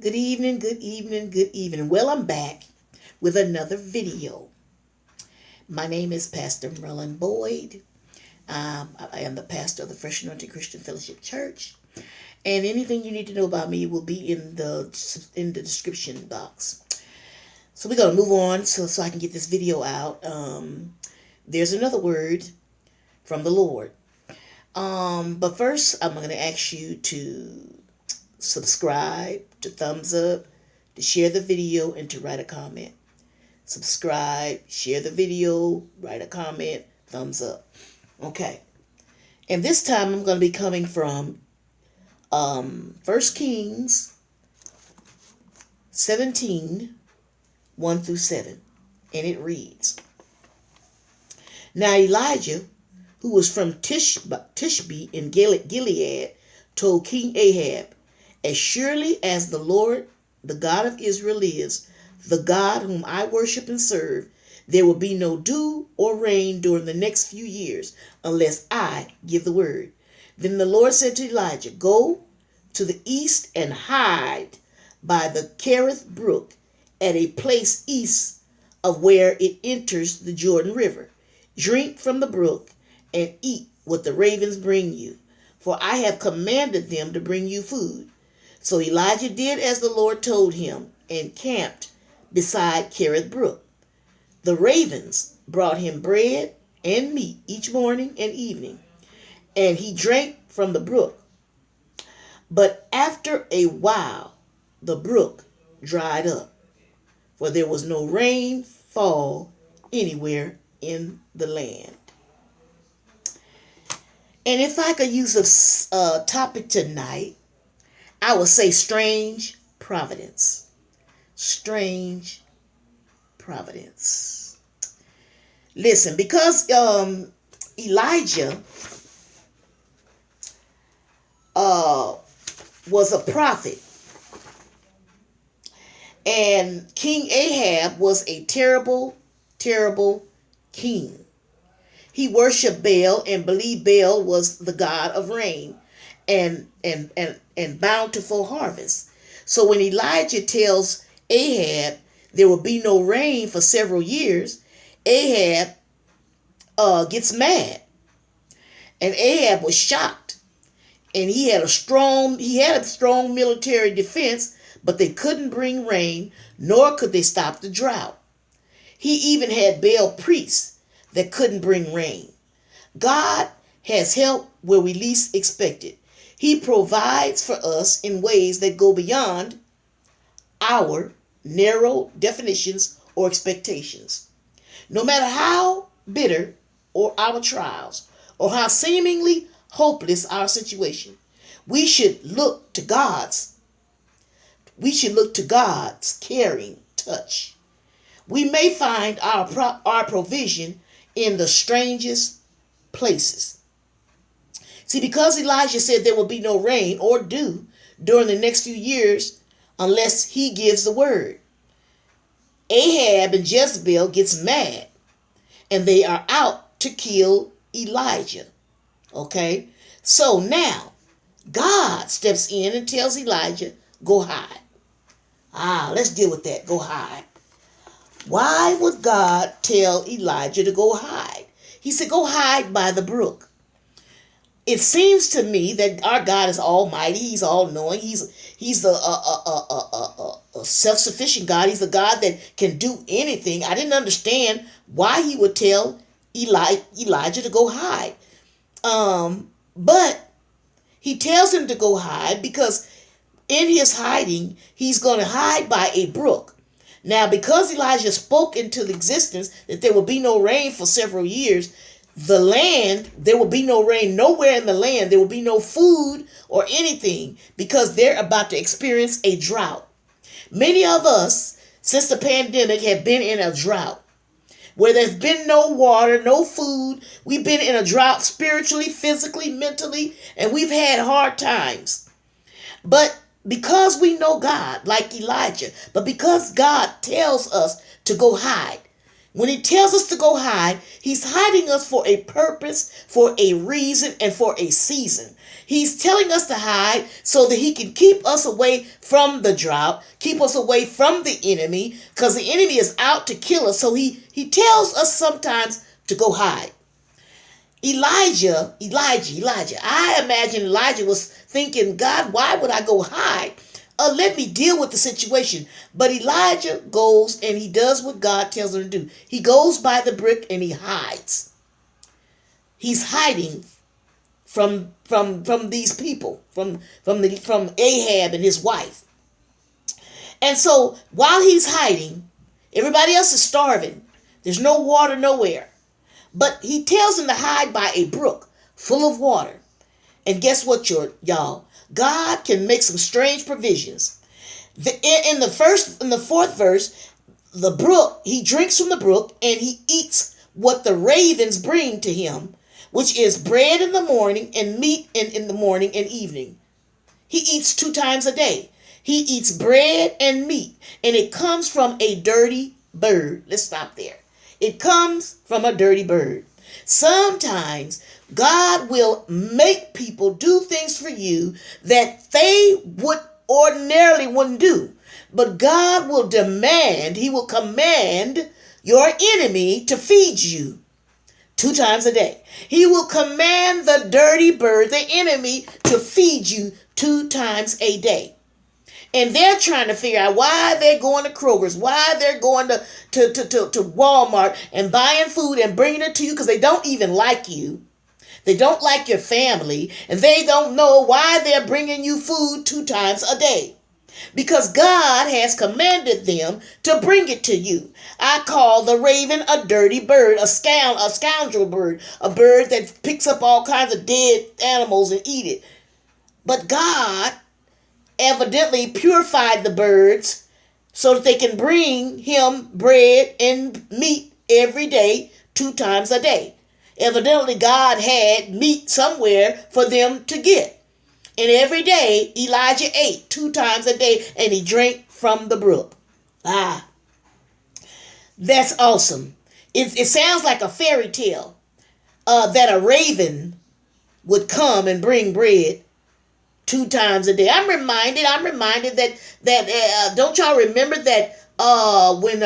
Good evening, good evening, good evening. Well, I'm back with another video. My name is Pastor Marilyn Boyd. I am the pastor of the Fresh Anointing Christian Fellowship Church. And anything you need to know about me will be in the description box. So we're going to move on so I can get this video out. There's another word from the Lord. But first, I'm going to ask you to subscribe, to thumbs up, to share the video, and to write a comment. Subscribe, share the video, write a comment, thumbs up. Okay. And this time I'm going to be coming from 1 Kings 17, 1 through 7. And it reads, Now Elijah, who was from Tishbe in Gilead, told King Ahab, As surely as the Lord, the God of Israel lives, the God whom I worship and serve, there will be no dew or rain during the next few years unless I give the word. Then the Lord said to Elijah, Go to the east and hide by the Kerith brook at a place east of where it enters the Jordan River. Drink from the brook and eat what the ravens bring you, for I have commanded them to bring you food. So Elijah did as the Lord told him and camped beside Kerith brook. The ravens brought him bread and meat each morning and evening, and he drank from the brook. But after a while, the brook dried up, for there was no rainfall anywhere in the land. And if I could use a topic tonight, I would say strange providence. Strange providence. Listen, because Elijah was a prophet, and King Ahab was a terrible, terrible king. He worshipped Baal and believed Baal was the god of rain and bountiful harvest. So when Elijah tells Ahab there will be no rain for several years, Ahab gets mad. And Ahab was shocked. And he had a strong military defense, but they couldn't bring rain, nor could they stop the drought. He even had Baal priests that couldn't bring rain. God has help where we least expect it. He provides for us in ways that go beyond our narrow definitions or expectations. No matter how bitter or our trials, or how seemingly hopeless our situation, we should look to God's caring touch. We may find our provision in the strangest places. See, because Elijah said there will be no rain or dew during the next few years unless he gives the word, Ahab and Jezebel gets mad, and they are out to kill Elijah. Okay? So now, God steps in and tells Elijah, go hide. Let's deal with that. Go hide. Why would God tell Elijah to go hide? He said, go hide by the brook. It seems to me that our God is almighty. He's all-knowing. He's the self-sufficient God. He's a God that can do anything. I didn't understand why he would tell Elijah to go hide. But he tells him to go hide because in his hiding, he's going to hide by a brook. Now, because Elijah spoke into the existence that there will be no rain for several years, there will be no rain nowhere in the land. There will be no food or anything because they're about to experience a drought. Many of us, since the pandemic, have been in a drought where there's been no water, no food. We've been in a drought spiritually, physically, mentally, and we've had hard times. But because we know God, like Elijah, but because God tells us to go hide, When he tells us to go hide, he's hiding us for a purpose, for a reason, and for a season. He's telling us to hide so that he can keep us away from the drought, keep us away from the enemy, because the enemy is out to kill us. So he tells us sometimes to go hide. Elijah. I imagine Elijah was thinking, God, why would I go hide? Let me deal with the situation. But Elijah goes and he does what God tells him to do. He goes by the brook and he hides. He's hiding from these people, from Ahab and his wife. And so while he's hiding, everybody else is starving. There's no water nowhere. But he tells them to hide by a brook full of water. And guess what, y'all? God can make some strange provisions. In the fourth verse, the brook, he drinks from the brook and he eats what the ravens bring to him, which is bread in the morning and meat in the morning and evening. He eats 2 times a day. He eats bread and meat, and it comes from a dirty bird. Let's stop there. It comes from a dirty bird. Sometimes God will make people do things for you that they would ordinarily wouldn't do. But God will demand, he will command your enemy to feed you 2 times a day. He will command the dirty bird, the enemy, to feed you 2 times a day. And they're trying to figure out why they're going to Kroger's, why they're going to Walmart and buying food and bringing it to you, because they don't even like you. They don't like your family, and they don't know why they're bringing you food 2 times a day. Because God has commanded them to bring it to you. I call the raven a dirty bird, a scoundrel bird, a bird that picks up all kinds of dead animals and eat it. But God evidently purified the birds so that they can bring him bread and meat every day, 2 times a day. Evidently, God had meat somewhere for them to get. And every day, Elijah ate 2 times a day, and he drank from the brook. That's awesome. It sounds like a fairy tale that a raven would come and bring bread 2 times a day. I'm reminded that don't y'all remember that when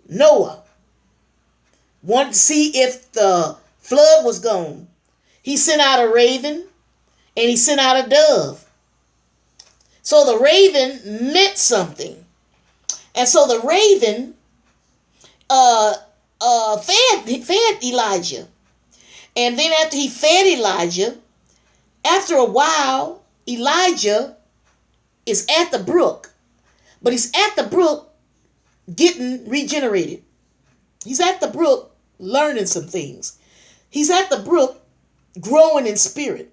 Noah wanted to see if the flood was gone, he sent out a raven and he sent out a dove. So the raven meant something. And so the raven fed Elijah. And then after he fed Elijah, after a while, Elijah is at the brook. But he's at the brook getting regenerated. He's at the brook learning some things. He's at the brook growing in spirit.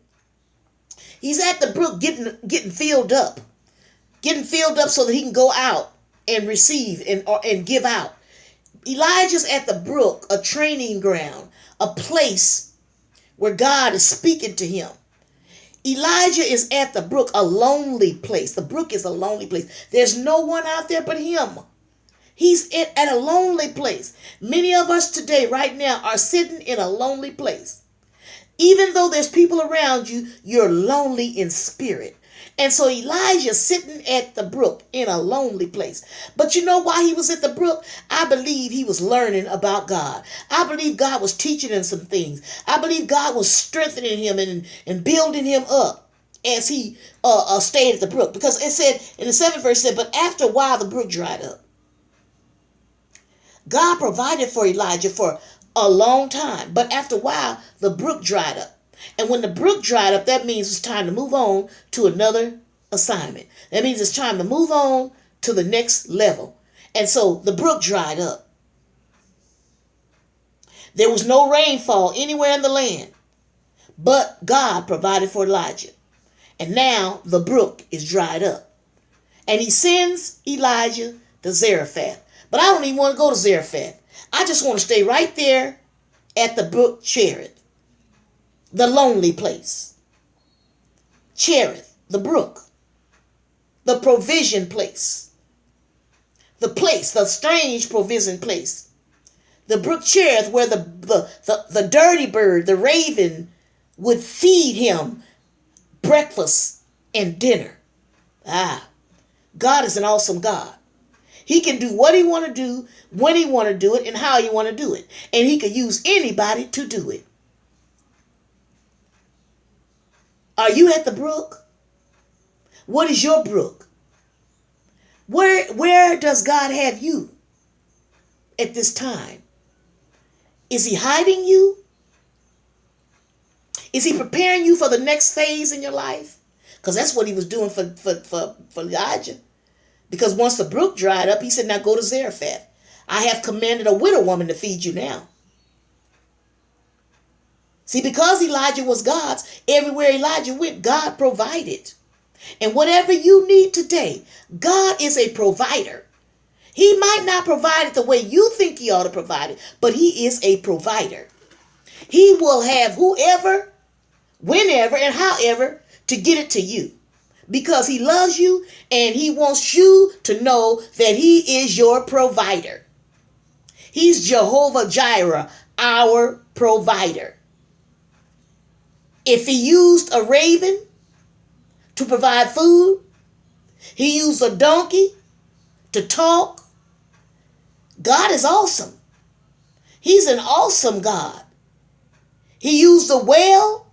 He's at the brook getting filled up. Getting filled up so that he can go out and receive and give out. Elijah's at the brook, a training ground, a place where God is speaking to him. Elijah is at the brook, a lonely place. The brook is a lonely place. There's no one out there but him. He's at a lonely place. Many of us today, right now, are sitting in a lonely place. Even though there's people around you, you're lonely in spirit. And so Elijah's sitting at the brook in a lonely place. But you know why he was at the brook? I believe he was learning about God. I believe God was teaching him some things. I believe God was strengthening him and building him up as he stayed at the brook. Because it said, in the 7th verse, it said, but after a while the brook dried up. God provided for Elijah for a long time. But after a while, the brook dried up. And when the brook dried up, that means it's time to move on to another assignment. That means it's time to move on to the next level. And so the brook dried up. There was no rainfall anywhere in the land. But God provided for Elijah. And now the brook is dried up. And he sends Elijah to Zarephath. But I don't even want to go to Zarephath. I just want to stay right there at the brook Cherith. The lonely place. Cherith, the brook. the provision place. The strange provision place. The brook Cherith, where the dirty bird, the raven, would feed him breakfast and dinner. God is an awesome God. He can do what he want to do, when he want to do it, and how he want to do it. And he can use anybody to do it. Are you at the brook? What is your brook? Where does God have you at this time? Is he hiding you? Is he preparing you for the next phase in your life? Because that's what he was doing for Elijah. Because once the brook dried up, he said, now go to Zarephath. I have commanded a widow woman to feed you now. See, because Elijah was God's, everywhere Elijah went, God provided. And whatever you need today, God is a provider. He might not provide it the way you think he ought to provide it, but he is a provider. He will have whoever, whenever, and however to get it to you. Because he loves you and he wants you to know that he is your provider. He's Jehovah Jireh, our provider. If he used a raven to provide food, he used a donkey to talk. God is awesome. He's an awesome God. He used a whale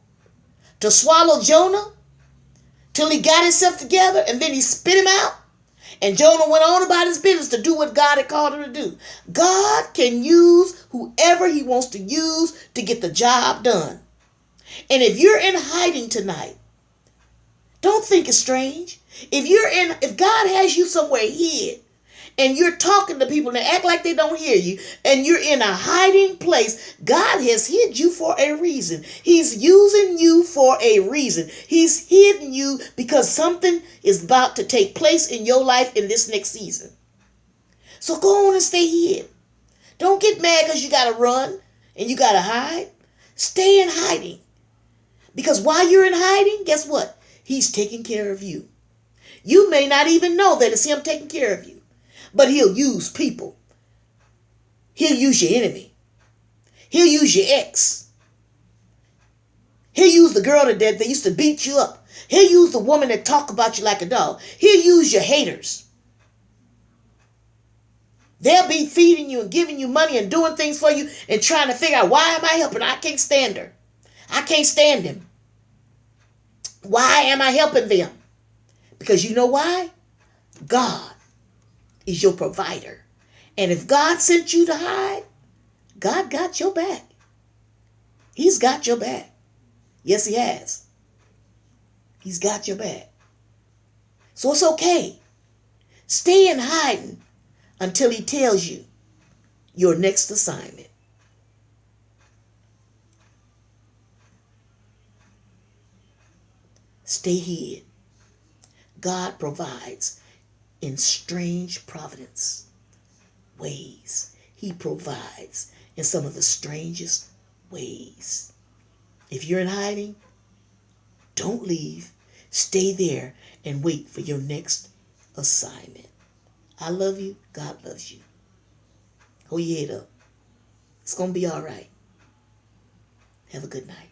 to swallow Jonah till he got himself together, and then he spit him out. And Jonah went on about his business to do what God had called him to do. God can use whoever he wants to use to get the job done. And if you're in hiding tonight, don't think it's strange. If God has you somewhere hid, and you're talking to people and they act like they don't hear you, and you're in a hiding place, God has hid you for a reason. He's using you for a reason. He's hidden you because something is about to take place in your life in this next season. So go on and stay hid. Don't get mad because you got to run and you got to hide. Stay in hiding. Because while you're in hiding, guess what? He's taking care of you. You may not even know that it's him taking care of you. But he'll use people. He'll use your enemy. He'll use your ex. He'll use the girl that used to beat you up. He'll use the woman that talk about you like a dog. He'll use your haters. They'll be feeding you and giving you money and doing things for you and trying to figure out, why am I helping her? I can't stand her. I can't stand him. Why am I helping them? Because you know why? God is your provider. And if God sent you to hide, God got your back. He's got your back. Yes, he has. He's got your back. So it's okay. Stay in hiding until he tells you your next assignment. Stay hid. God provides in strange providence ways. He provides in some of the strangest ways. If you're in hiding, don't leave. Stay there and wait for your next assignment. I love you. God loves you. Hold your head up. It's going to be all right. Have a good night.